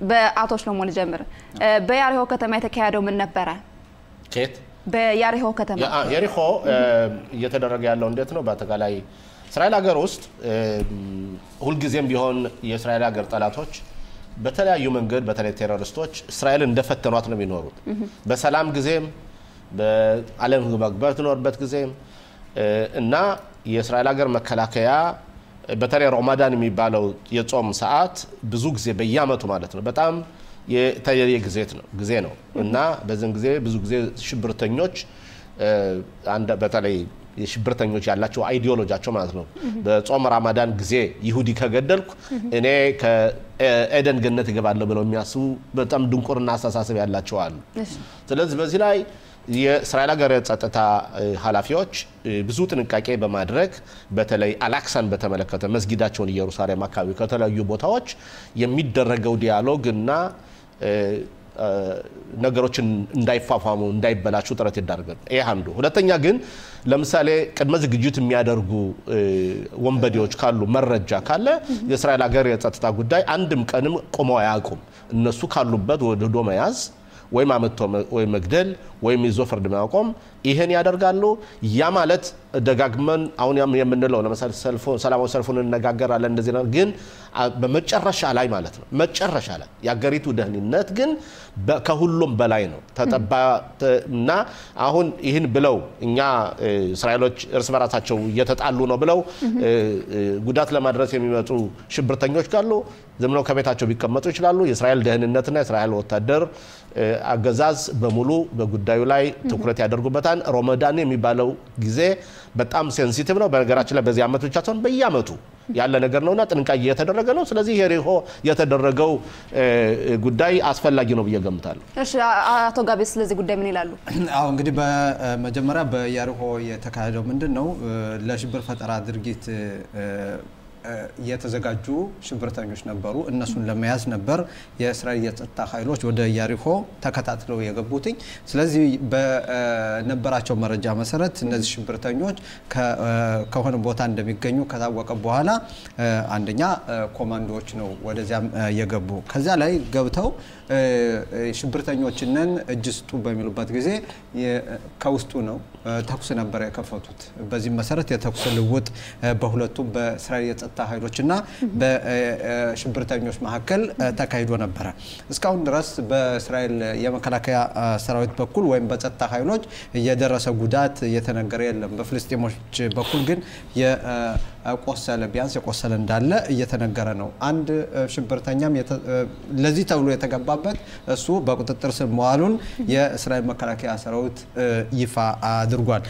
በአቶ ሽሎሞን ጀምር በያሪሆ ከተማ የተካሄደው ምን ነበር? ኬት በያሪሆ ከተማ ያሪሆ እየተደረገ ያለው እንዴት ነው? በአጠቃላይ እስራኤል ሀገር ውስጥ ሁሉ ጊዜም ቢሆን የእስራኤል ሀገር ጠላቶች በተለያዩ መንገድ በተለይ ቴሮሪስቶች እስራኤልን እንደፈተኗት ነው የሚኖሩት። በሰላም ጊዜም በዓለም መግባት ኖርበት ጊዜም እና የእስራኤል ሀገር መከላከያ በተለይ ረመዳን የሚባለው የጾም ሰዓት ብዙ ጊዜ በየአመቱ ማለት ነው በጣም የተለየ ጊዜ ነው እና በዚህን ጊዜ ብዙ ጊዜ ሽብርተኞች በተለይ የሽብርተኞች ያላቸው አይዲዮሎጂያቸው ማለት ነው በጾም ረመዳን ጊዜ ይሁዲ ከገደልኩ እኔ ከኤደን ገነት ይገባለሁ ብለው የሚያስቡ በጣም ድንቁርና አስተሳሰብ ያላቸው አሉ። ስለዚህ በዚህ ላይ የእስራኤል ሀገር ጸጥታ ኃላፊዎች ብዙ ጥንቃቄ በማድረግ በተለይ አላክሳን በተመለከተ መስጊዳቸውን ኢየሩሳሌም አካባቢ ከተለያዩ ቦታዎች የሚደረገው ዲያሎግ እና ነገሮችን እንዳይፋፋሙ እንዳይበላሹ ጥረት ይደረጋል። ይሄ አንዱ። ሁለተኛ ግን ለምሳሌ ቅድመ ዝግጅት የሚያደርጉ ወንበዴዎች ካሉ መረጃ ካለ የእስራኤል ሀገር የጸጥታ ጉዳይ አንድም ቀንም ቆመው አያውቁም። እነሱ ካሉበት ወደ መያዝ ወይ ማመቶ ወይ መግደል ወይ ይዞ ፍርድ ማቆም ይሄን ያደርጋሉ። ያ ማለት ደጋግመን አሁን የምንለው ለምሳሌ ሰላማዊ ሰልፉን እንነጋገራለን እንደዚህ ነው። ግን በመጨረሻ ላይ ማለት ነው መጨረሻ ላይ ያገሪቱ ደህንነት ግን ከሁሉም በላይ ነው ተጠባና አሁን ይሄን ብለው እኛ እስራኤሎች እርስ በራሳቸው እየተጣሉ ነው ብለው ጉዳት ለማድረስ የሚመጡ ሽብርተኞች ካሉ ዘመናው ከቤታቸው ቢቀመጡ ይችላሉ። የእስራኤል ደህንነትና የእስራኤል ወታደር አገዛዝ በሙሉ በጉዳዩ ላይ ትኩረት ያደርጉበታል። ረመዳን የሚባለው ጊዜ በጣም ሴንሲቲቭ ነው። በነገራችን ላይ በዚህ አመት ብቻ ሳይሆን በየአመቱ ያለ ነገር ነውና ጥንቃቄ እየተደረገ ነው። ስለዚህ የሪሆ የተደረገው ጉዳይ አስፈላጊ ነው ብዬ ገምታለሁ። እሺ አቶ ጋቢ ስለዚህ ጉዳይ ምን ይላሉ? አዎ እንግዲህ በመጀመሪያ በያሪሆ የተካሄደው ምንድነው ለሽብር ፈጠራ ድርጊት የተዘጋጁ ሽብርተኞች ነበሩ። እነሱን ለመያዝ ነበር የእስራኤል የጸጥታ ኃይሎች ወደ ያሪሆ ተከታትለው የገቡት። ስለዚህ በነበራቸው መረጃ መሰረት እነዚህ ሽብርተኞች ከሆነ ቦታ እንደሚገኙ ከታወቀ በኋላ አንደኛ ኮማንዶዎች ነው ወደዚያም የገቡ። ከዛ ላይ ገብተው ሽብርተኞችንን እጅ ስጡ በሚሉበት ጊዜ ከውስጡ ነው ተኩስ ነበር የከፈቱት። በዚህ መሰረት የተኩስ ልውውጥ በሁለቱም በእስራኤል የጸጥታ ኃይሎችና በሽብርተኞች መካከል ተካሂዶ ነበር። እስካሁን ድረስ በእስራኤል የመከላከያ ሰራዊት በኩል ወይም በጸጥታ ኃይሎች የደረሰ ጉዳት የተነገረ የለም። በፍልስጤሞች በኩል ግን የቆሰለ ቢያንስ የቆሰለ እንዳለ እየተነገረ ነው። አንድ ሽብርተኛም ለዚህ ተብሎ የተገባበት እሱ በቁጥጥር ስር መዋሉን የእስራኤል መከላከያ ሰራዊት ይፋ አድርጓል።